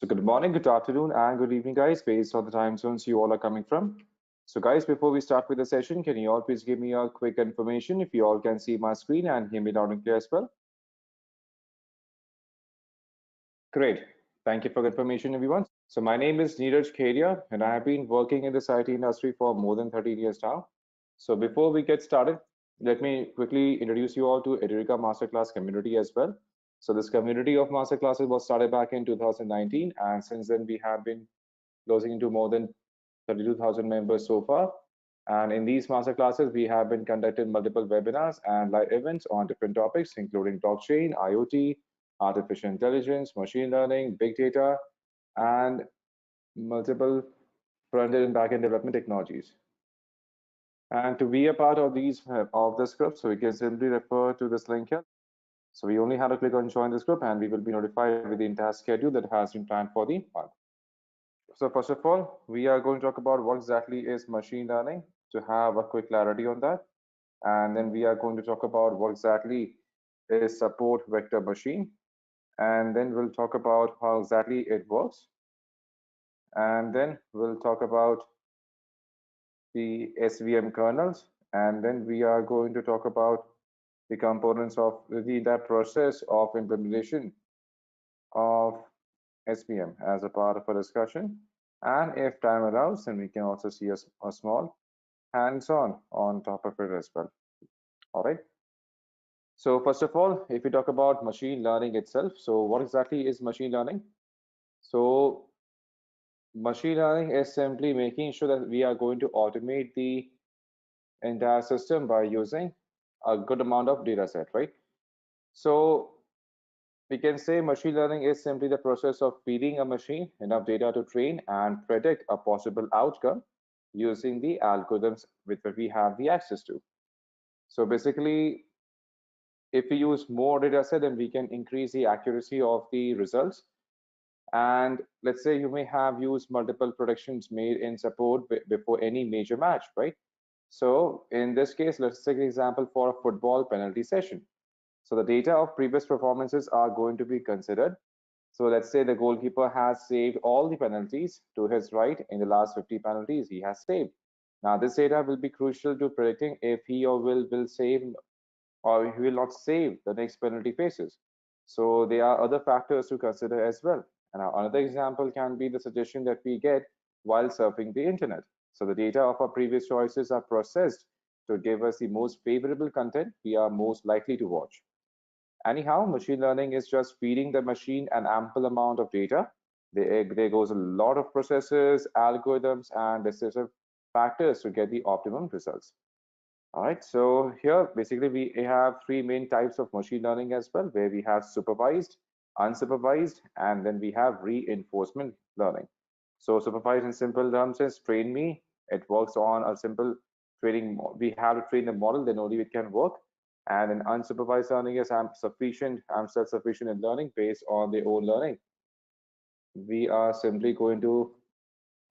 So good morning, good afternoon, and good evening, guys, based on the time zones you all are coming from. So guys, before we start with the session, can you all please give me a quick information if you all can see my screen and hear me loud and clear as well? Great. Thank you for the information, everyone. So my name is Neeraj Kedia, and I have been working in this IT industry for more than 13 years now. So before we get started, let me quickly introduce you all to Edureka Masterclass community as well. So this community of masterclasses was started back in 2019, and since then we have been closing into more than 32,000 members so far. And in these masterclasses, we have been conducting multiple webinars and live events on different topics, including blockchain, IoT, artificial intelligence, machine learning, big data, and multiple front-end and back-end development technologies. And to be a part of this group, so you can simply refer to this link here. So we only have to click on join this group, and we will be notified with the entire schedule that has been planned for the month. So first of all, we are going to talk about what exactly is machine learning to have a quick clarity on that. And then we are going to talk about what exactly is support vector machine. And then we'll talk about how exactly it works. And then we'll talk about the SVM kernels. And then we are going to talk about the components of that process of implementation of SVM as a part of a discussion. And if time allows, then we can also see a small hands-on top of it as well. All right. So first of all, if we talk about machine learning itself, so what exactly is machine learning? So machine learning is simply making sure that we are going to automate the entire system by using a good amount of data set, right? So we can say machine learning is simply the process of feeding a machine enough data to train and predict a possible outcome using the algorithms which we have the access to. So basically, if we use more data set, then we can increase the accuracy of the results. And let's say you may have used multiple predictions made in support before any major match, right? So in this case, let's take an example for a football penalty session. So the data of previous performances are going to be considered. So let's say the goalkeeper has saved all the penalties to his right in the last 50 penalties he has saved. Now this data will be crucial to predicting if he or will save or he will not save the next penalty faces. So there are other factors to consider as well. And another example can be the suggestion that we get while surfing the internet. So the data of our previous choices are processed to give us the most favorable content we are most likely to watch. Anyhow, machine learning is just feeding the machine an ample amount of data. There goes a lot of processes, algorithms, and decisive factors to get the optimum results. All right, so here basically we have three main types of machine learning as well, where we have supervised, unsupervised, and then we have reinforcement learning. So supervised in simple terms is train me. It works on a simple training. We have to train the model, then only it can work. And then unsupervised learning is I'm self-sufficient in learning based on their own learning. We are simply going to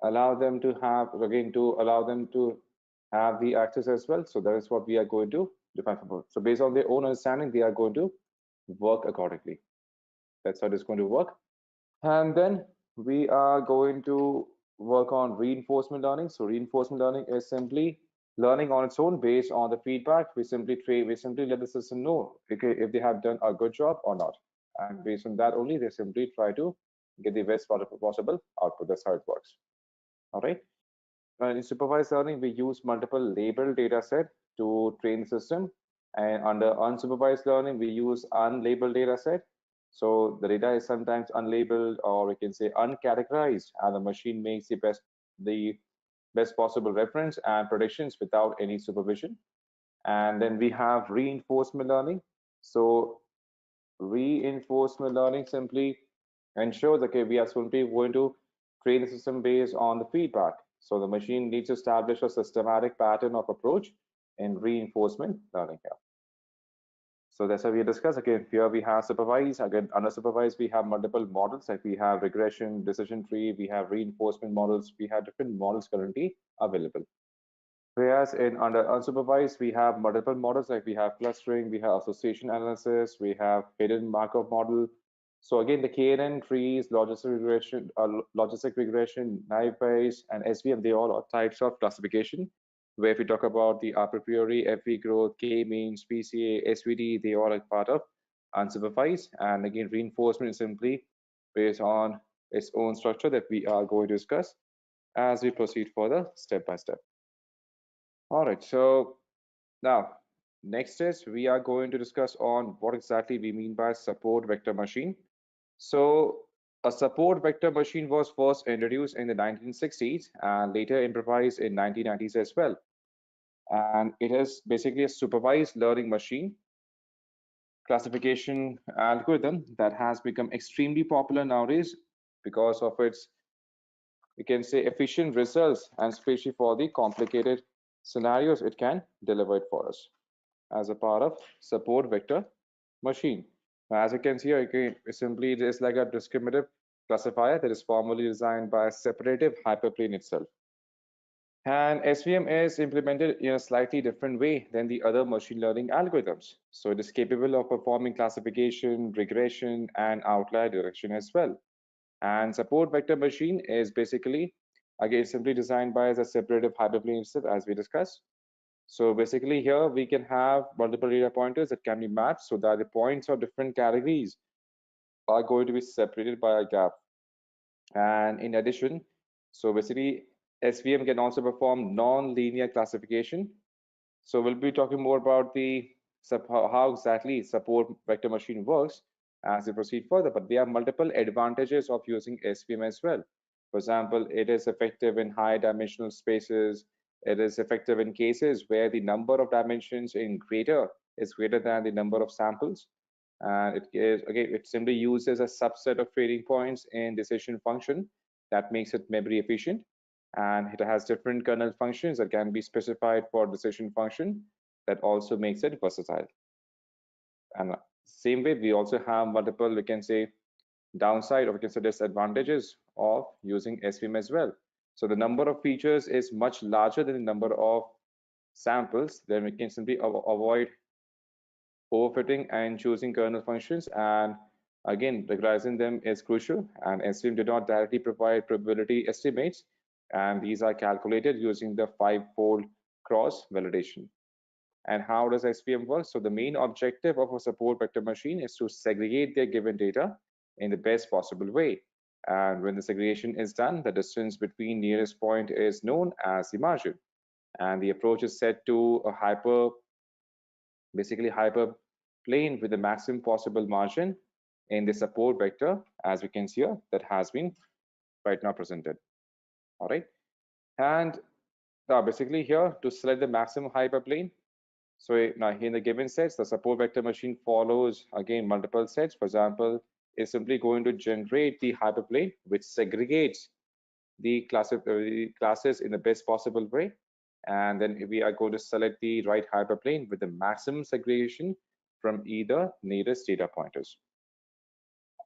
allow them to have, again, to allow them to have the access as well. So that is what we are going to define for both. So based on their own understanding, they are going to work accordingly. That's how it is going to work. And then we are going to work on reinforcement learning. So reinforcement learning is simply learning on its own based on the feedback. We simply let the system know if they have done a good job or not. And based on that only, they simply try to get the best possible output. That's how it works. All right. In supervised learning, we use multiple labeled data set to train the system. And under unsupervised learning, we use unlabeled data set. So the data is sometimes unlabeled, or we can say uncategorized, and the machine makes the best possible reference and predictions without any supervision. And then we have reinforcement learning. So reinforcement learning simply ensures that okay, we are simply going to train the system based on the feedback. So the machine needs to establish a systematic pattern of approach in reinforcement learning here. So that's how we discuss. Again, here we have supervised. Again, under supervised, we have multiple models. Like we have regression, decision tree, we have reinforcement models. We have different models currently available. Whereas in under unsupervised, we have multiple models. Like we have clustering, we have association analysis, we have hidden Markov model, So again, the KNN trees, logistic regression, naive Bayes, and SVM, they all are types of classification. Where if we talk about the a priori, FV growth, K-means, PCA, SVD, they all are part of unsupervised. And again, reinforcement is simply based on its own structure that we are going to discuss as we proceed further step by step. All right, so now next is we are going to discuss on what exactly we mean by support vector machine. So a support vector machine was first introduced in the 1960s and later improvised in 1990s as well. And it is basically a supervised learning machine classification algorithm that has become extremely popular nowadays because of its, you can say, efficient results, and especially for the complicated scenarios it can deliver it for us as a part of support vector machine. As you can see, again, simply it is like a discriminative classifier that is formally designed by a separative hyperplane itself. And SVM is implemented in a slightly different way than the other machine learning algorithms. So it is capable of performing classification, regression, and outlier detection as well. And support vector machine is basically, again, simply designed by as a separative hyperplane itself, as we discussed. So basically here we can have multiple data pointers that can be mapped so that the points of different categories are going to be separated by a gap. And in addition, so basically SVM can also perform non-linear classification. So we'll be talking more about the how exactly support vector machine works as we proceed further, but there are multiple advantages of using SVM as well. For example, it is effective in high dimensional spaces. It is effective in cases where the number of dimensions is greater than the number of samples. And it is, again, it simply uses a subset of trading points in decision function that makes it memory efficient. And it has different kernel functions that can be specified for decision function that also makes it versatile. And same way, we also have multiple, we can say, downside or we can say disadvantages of using SVM as well. So the number of features is much larger than the number of samples. Then we can simply avoid overfitting and choosing kernel functions. And again, recognizing them is crucial. And SVM did not directly provide probability estimates. And these are calculated using the five-fold cross validation. And how does SVM work? So the main objective of a support vector machine is to segregate their given data in the best possible way. And when the segregation is done, the distance between nearest point is known as the margin. And the approach is set to a basically hyperplane with the maximum possible margin in the support vector, as we can see here, that has been right now presented. All right. And basically here to select the maximum hyperplane. So now in the given sets, the support vector machine follows again multiple sets. For example, is simply going to generate the hyperplane which segregates the classes in the best possible way. And then we are going to select the right hyperplane with the maximum segregation from either nearest data pointers.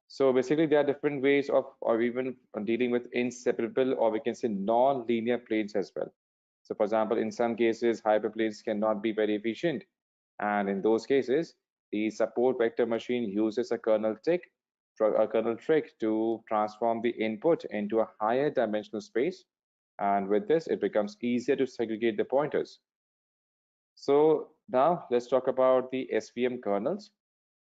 So basically there are different ways of or even dealing with inseparable or we can say non-linear planes as well. So for example, in some cases, hyperplanes cannot be very efficient. And in those cases, the support vector machine uses a kernel trick to transform the input into a higher dimensional space. And with this, it becomes easier to segregate the pointers. So now let's talk about the SVM kernels.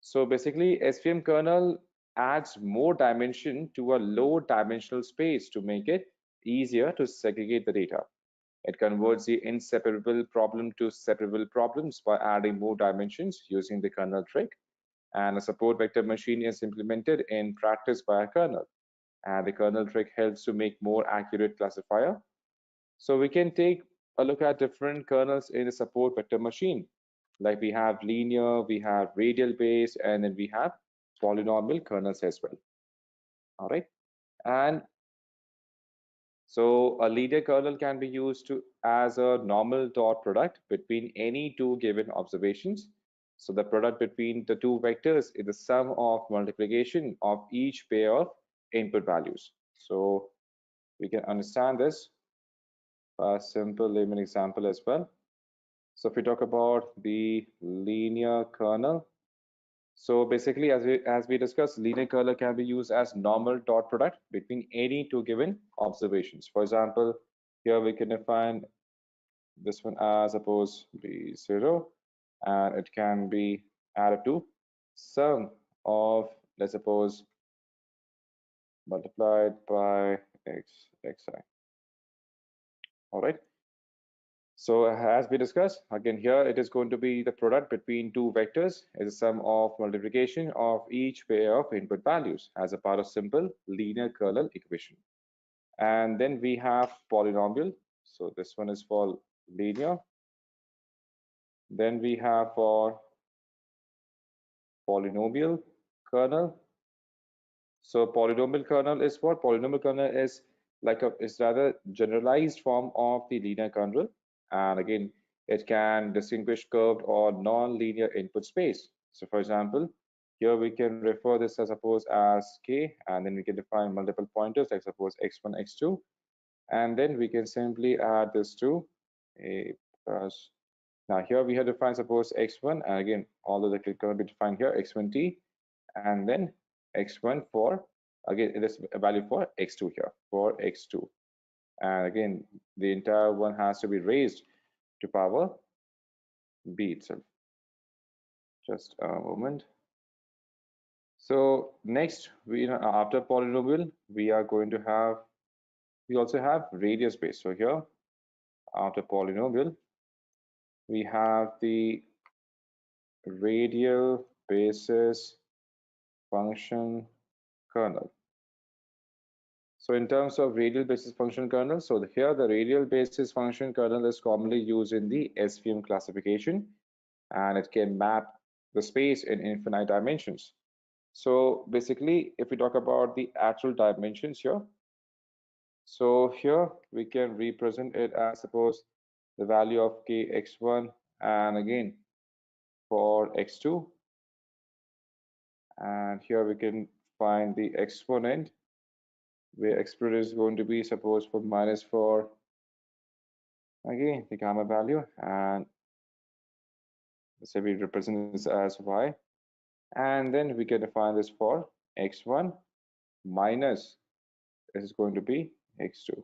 So basically, SVM kernel adds more dimension to a low dimensional space to make it easier to segregate the data. It converts the inseparable problem to separable problems by adding more dimensions using the kernel trick. And a support vector machine is implemented in practice by a kernel. And the kernel trick helps to make more accurate classifier. So we can take a look at different kernels in the support vector machine. Like we have linear, we have radial based, and then we have polynomial kernels as well. All right. And so a linear kernel can be used as a normal dot product between any two given observations. So the product between the two vectors is the sum of multiplication of each pair of input values. So we can understand this by a simple layman example as well. So if we talk about the linear kernel, So basically, as we discussed, linear kernel can be used as normal dot product between any two given observations. For example, here we can define this one as suppose be 0, and it can be added to sum of, let's suppose, multiplied by xi. All right. So as we discussed, again here it is going to be the product between two vectors is a sum of multiplication of each pair of input values as a part of simple linear kernel equation. And then we have polynomial. So this one is for linear. Then we have for polynomial kernel. So polynomial kernel is what? Polynomial kernel is like a is rather generalized form of the linear kernel. And again, it can distinguish curved or non-linear input space. So for example, here we can refer this as suppose as k, and then we can define multiple pointers like suppose x1, x2, and then we can simply add this to a plus. Now here we have defined suppose x1, and again, although the going to be defined here x1t, and then x1 for again it is a value for x2 here for x2, and again the entire one has to be raised to power b itself. Just a moment. So next, we after polynomial we are going to have, we also have radius base. So here after polynomial we have the radial basis function kernel. So in terms of radial basis function kernel, so here the radial basis function kernel is commonly used in the SVM classification, and it can map the space in infinite dimensions. So basically, if we talk about the actual dimensions here, so here we can represent it as suppose the value of kx1, and again for x2, and here we can find the exponent where exponent is going to be suppose for minus 4, again the gamma value, and let's say we represent this as y, and then we can define this for x1 minus this is going to be x2,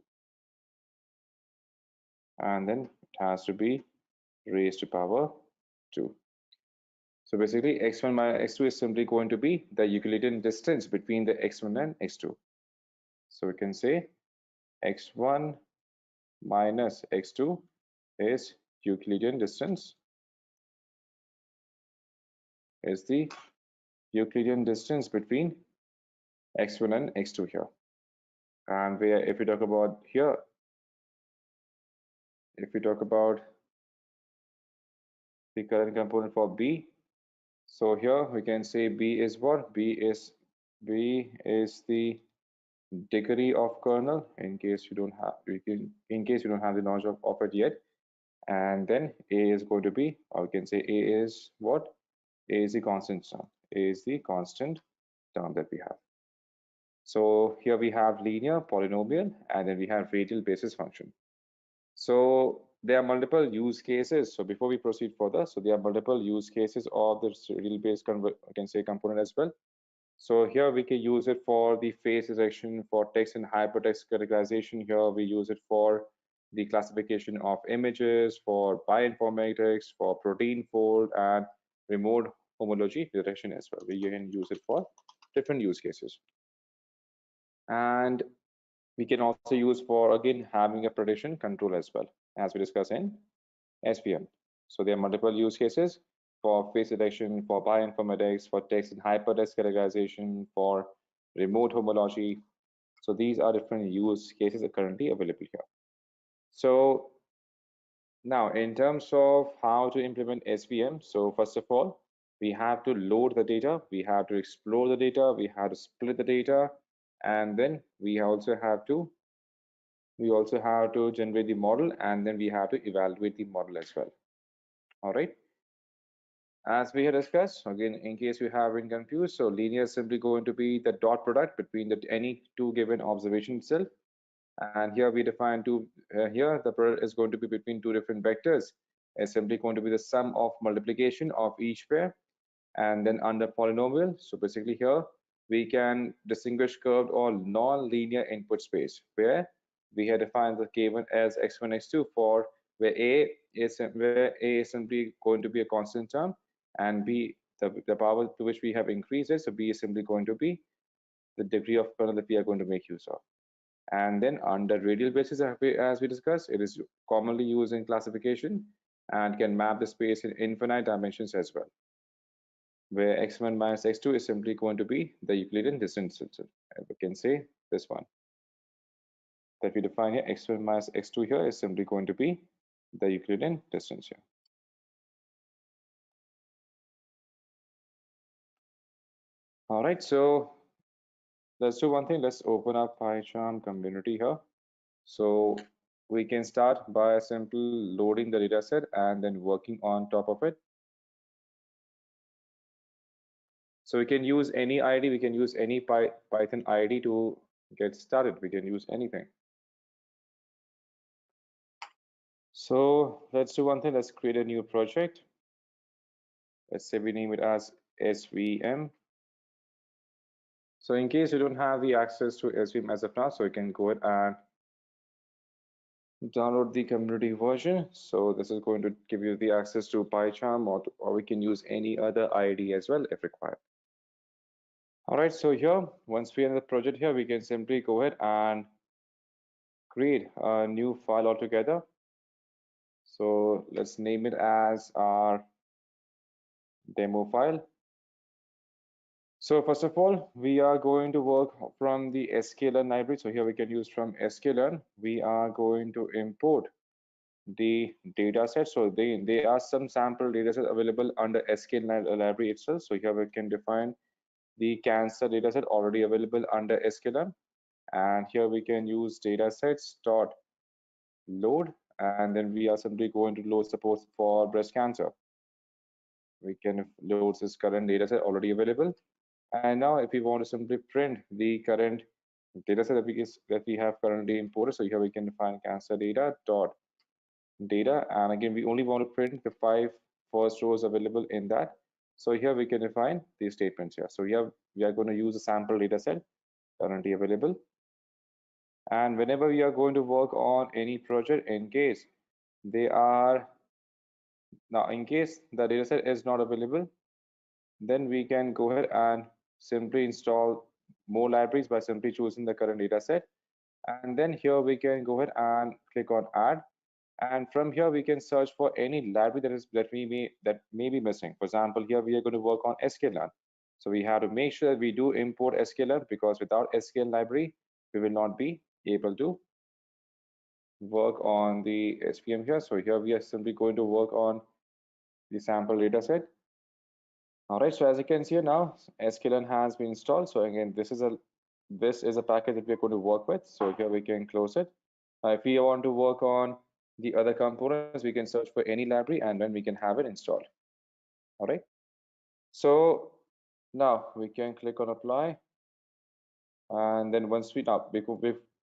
and then it has to be raised to power 2. So basically x1 minus x2 is simply going to be the Euclidean distance between the x1 and x2. So we can say x1 minus x2 is Euclidean distance, is the Euclidean distance between x1 and x2 here. And where if we talk about here, if we talk about the current component for b, so here we can say b is what? B is the degree of kernel, in case you don't have in case you don't have the knowledge of it yet. And then a is going to be, or we can say a is what? A is the constant term. A is the constant term that we have. So here we have linear, polynomial, and then we have radial basis function. So there are multiple use cases. So before we proceed further, so there are multiple use cases of the radial base I can say component as well. So here we can use it for the phase detection, for text and hypertext categorization. Here we use it for the classification of images, for bioinformatics, for protein fold, and remote homology detection as well. We can use it for different use cases. And we can also use for again having a prediction control as well, as we discussed in SVM. So there are multiple use cases for face detection, for bioinformatics, for text and hypertext categorization, for remote homology. So these are different use cases that are currently available here. So now in terms of how to implement SVM, so first of all, we have to load the data, we have to explore the data, we have to split the data, and then we also have to generate the model, and then we have to evaluate the model as well. All right. As we had discussed, again, in case you have been confused, so linear is simply going to be the dot product between any two given observation itself. And here we define here the product is going to be between two different vectors. It's simply going to be the sum of multiplication of each pair. And then under polynomial, so basically here we can distinguish curved or non-linear input space where we have defined the k1 as x1, x2 for where a is simply going to be a constant term, and b the power to which we have increased it, so b is simply going to be the degree of kernel that we are going to make use of. And then under radial basis, as we discussed, it is commonly used in classification and can map the space in infinite dimensions as well, where x1 minus x2 is simply going to be the Euclidean distance. We can say this one that we define here, x1 minus x2 here is simply going to be the Euclidean distance here. All right, so let's do one thing. Let's open up PyCharm community here. So we can start by simply loading the data set and then working on top of it. So we can use any ID, we can use any Python ID to get started. We can use anything. So let's do one thing. Let's create a new project. Let's say we name it as SVM. So in case you don't have the access to SVM as of now, so you can go ahead and download the community version. So this is going to give you the access to PyCharm, or we can use any other ID as well if required. All right, so here, once we are in the project here, we can simply go ahead and create a new file altogether. So let's name it as our demo file. So first of all, we are going to work from the sklearn library. So here we can use from sklearn. We are going to import the data set. So there are some sample data sets available under sklearn library itself. So here we can define the cancer data set already available under sklearn. And here we can use datasets dot load, and then we are simply going to load support for breast cancer. We can load this current dataset already available. And now if we want to simply print the current dataset that we have currently imported, so here we can define cancer data dot data, and again we only want to print the 5 first rows available in that. So here we can define these statements here. So here we are going to use a sample dataset currently available. And whenever we are going to work on any project, in case they are now in case the dataset is not available, then we can go ahead and simply install more libraries by simply choosing the current dataset. And then here we can go ahead and click on add, and from here we can search for any library that may be missing. For example, here we are going to work on sklearn, so we have to make sure that we do import sklearn, because without sklearn library we will not be able to work on the SVM here. So here we are simply going to work on the sample dataset. All right, so as you can see now, sklearn has been installed. So again, this is a package that we're going to work with. So here we can close it. If we want to work on the other components, we can search for any library and then we can have it installed. All right. So now we can click on apply. And then once we now,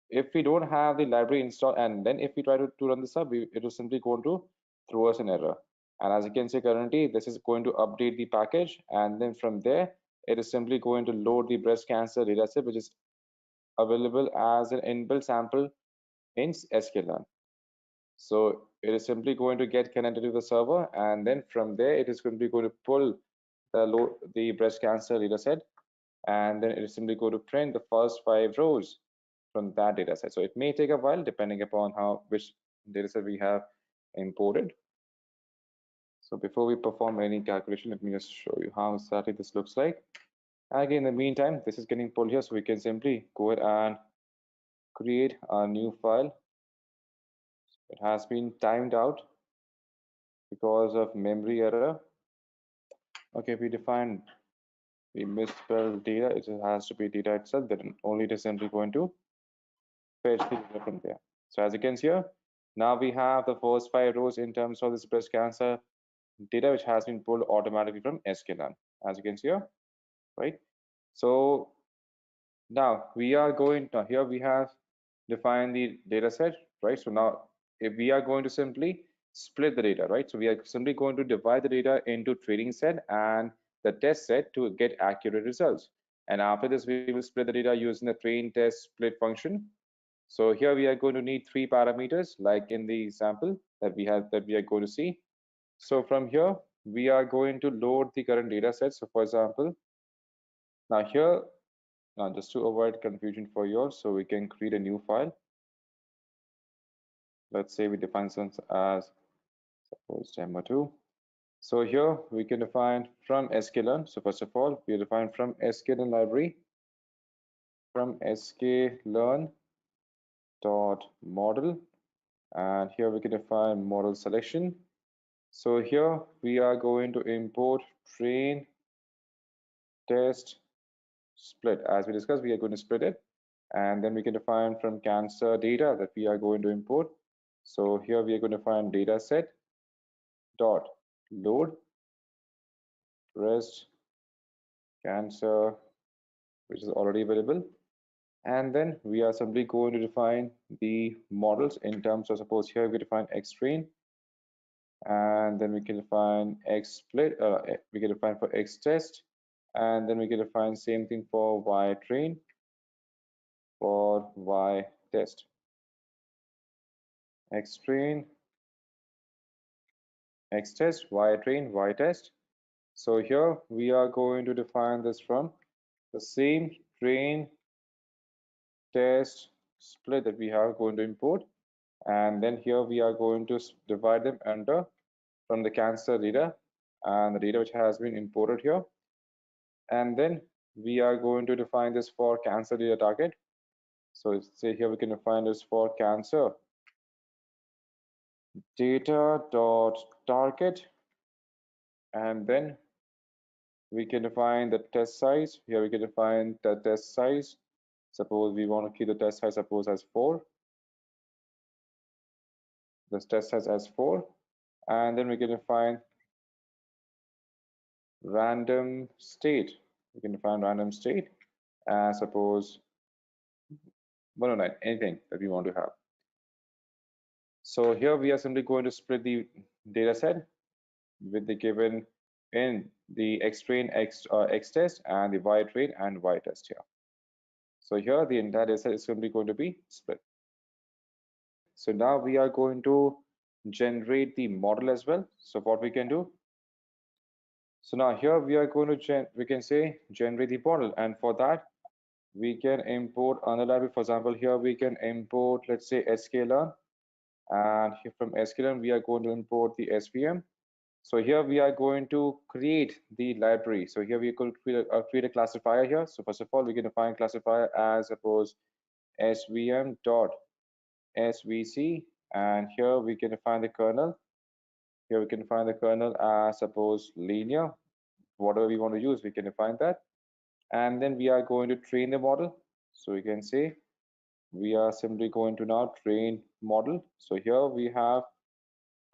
if we don't have the library installed, and then if we try to run this up, it is simply going to throw us an error. And as you can see currently, this is going to update the package, and then from there it is simply going to load the breast cancer dataset, which is available as an inbuilt sample in sklearn. So it is simply going to get connected to the server, and then from there it is going to pull the breast cancer dataset, and then it is simply going to print the first 5 rows from that dataset. So it may take a while depending upon which dataset we have imported. So before we perform any calculation, let me just show you how exactly this looks like. Again, in the meantime, this is getting pulled here, so we can simply go ahead and create a new file. It has been timed out because of memory error. Okay, we misspelled data. It has to be data itself, then only it is simply going to fetch the data from there. So as you can see here, now we have the first 5 rows in terms of this breast cancer data, which has been pulled automatically from sklearn, as you can see here, right? So now we are going to, here we have defined the data set, right? So now if we are going to simply split the data, right? So we are simply going to divide the data into training set and the test set to get accurate results. And after this, we will split the data using the train test split function. So here we are going to need three parameters, like in the example that we are going to see. So from here, we are going to load the current data set. So for example, now here, now just to avoid confusion for you all, so we can create a new file. Let's say we define some as suppose demo2. So here we can define from sklearn. So first of all, we define from sklearn library, from sklearn dot model, and here we can define model selection. So here we are going to import train test split. As we discussed, we are going to split it, and then we can define from cancer data that we are going to import. So here we are going to find data set dot load rest cancer, which is already available. And then we are simply going to define the models in terms of, suppose here we define X train, and then we can define X split, we can define for X test, and then we can define same thing for Y train, for Y test. X train, X test, Y train, Y test. So here we are going to define this from the same train test split that we are going to import, and then here we are going to divide them under from the cancer data and the data which has been imported here, and then we are going to define this for cancer data target. So say here we can define this for cancer data dot target, and then we can define the test size. Here we can define the test size. Suppose we want to keep the test size suppose as 4, this test size as 4, and then we can define random state. We can define random state as suppose 109, anything that we want to have. So here we are simply going to split the data set with the given in the X train, X test, and the Y train and Y test here. So here the entire data set is simply going to be split. So now we are going to generate the model as well. So what we can do, so now here we are going to we can say generate the model, and for that we can import another library. For example, here we can import, let's say, sklearn, and here from sklearn we are going to import the SVM. So here we are going to create the library. So here we could create a classifier here. So first of all, we can define classifier as suppose svm dot svc, and here we can define the kernel. Here we can find the kernel as suppose linear, whatever we want to use, we can define that. And then we are going to train the model. So we can say we are simply going to now train model. So here we have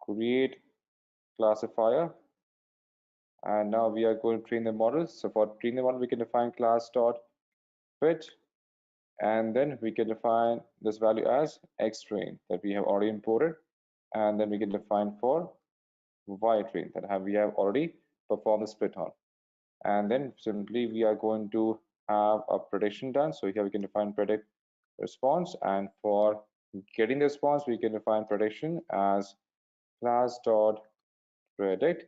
create classifier, and now we are going to train the model. So for train the model, we can define class dot fit, and then we can define this value as X train that we have already imported, and then we can define for Y train that we have already performed the split on. And then simply we are going to have a prediction done. So here we can define predict response, and for getting the response we can define prediction as class dot predict,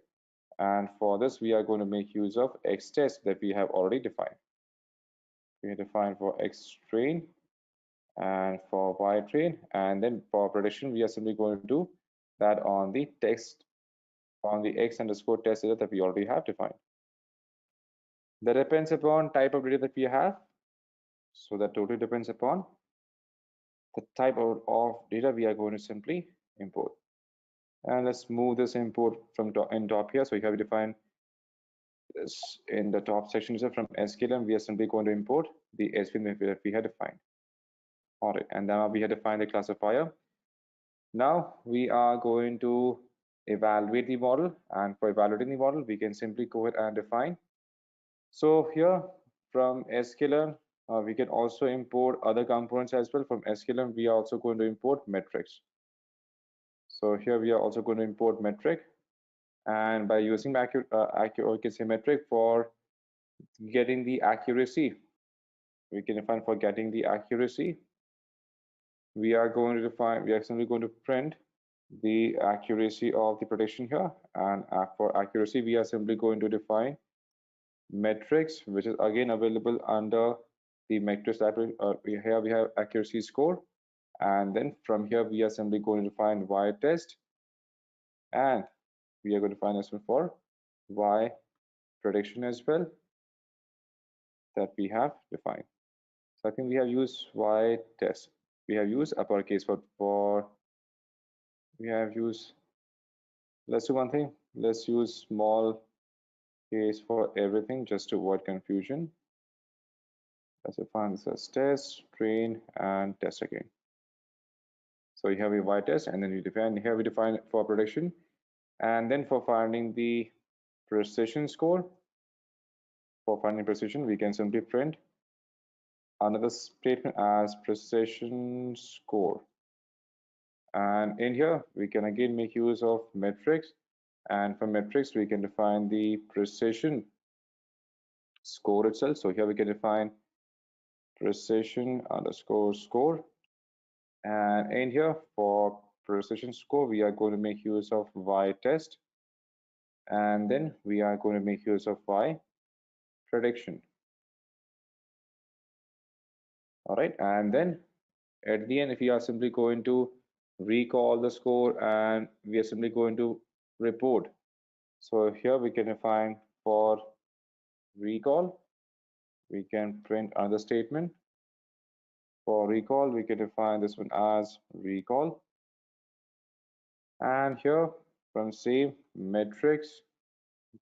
and for this we are going to make use of X test that we have already defined. We define for X train and for Y train, and then for prediction we are simply going to do that on the text on the X underscore test data that we already have defined. That depends upon type of data that we have. So that totally depends upon the type of data we are going to simply import. And let's move this import from top here. So here we define this in the top section from sklearn. We are simply going to import the SVM that we had defined. All right, and now we have defined the classifier. Now we are going to evaluate the model, and for evaluating the model, we can simply go ahead and define. So here from sklearn, we can also import other components as well. From sklearn, we are also going to import metrics. So here we are also going to import metric, And by using or you can say metric for getting the accuracy, we can define for getting the accuracy, we are going to define, we are simply going to print the accuracy of the prediction here. And for accuracy, we are simply going to define metrics, which is again available under the metrics library. Here we have accuracy score. And then from here, we are simply going to find y test. And we are going to find this one for y prediction as well that we have defined. So I think we have used y test. We have used uppercase for we have used, let's do one thing. Let's use small case for everything just to avoid confusion. Let's define this as test, train, and test again. So you have a y test, and then you define here we define it for prediction, and then for finding the precision score. For finding precision, we can simply print another statement as precision score. And in here, we can again make use of metrics. And for metrics, we can define the precision score itself. So here we can define precision underscore score. And in here, for precision score, we are going to make use of y test. And then we are going to make use of y prediction. All right. And then at the end, if we are simply going to recall the score and we are simply going to report. So here we can define for recall, we can print another statement. For recall, we can define this one as recall. And here from save metrics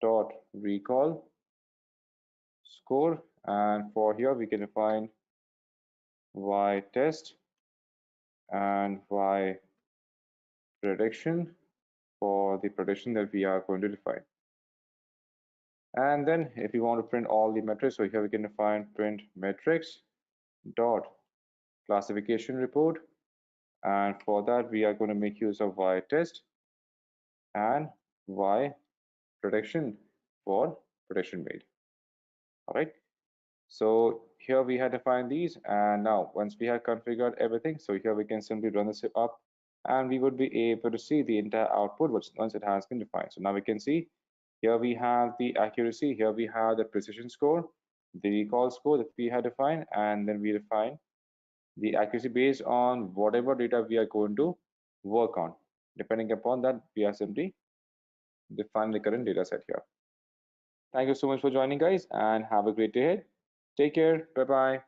dot recall score. And for here, we can define y test and y prediction for the prediction that we are going to define. And then if you want to print all the metrics, so here we can define print metrics dot classification report. And for that, we are going to make use of y test and y prediction for prediction made. All right. So here we have defined these. And now once we have configured everything, so here we can simply run this up and we would be able to see the entire output once it has been defined. So now we can see here we have the accuracy, here we have the precision score, the recall score that we had defined, and then we define the accuracy based on whatever data we are going to work on. Depending upon that, we are simply define the current data set here. Thank you so much for joining, guys, and have a great day ahead. Take care. Bye-bye.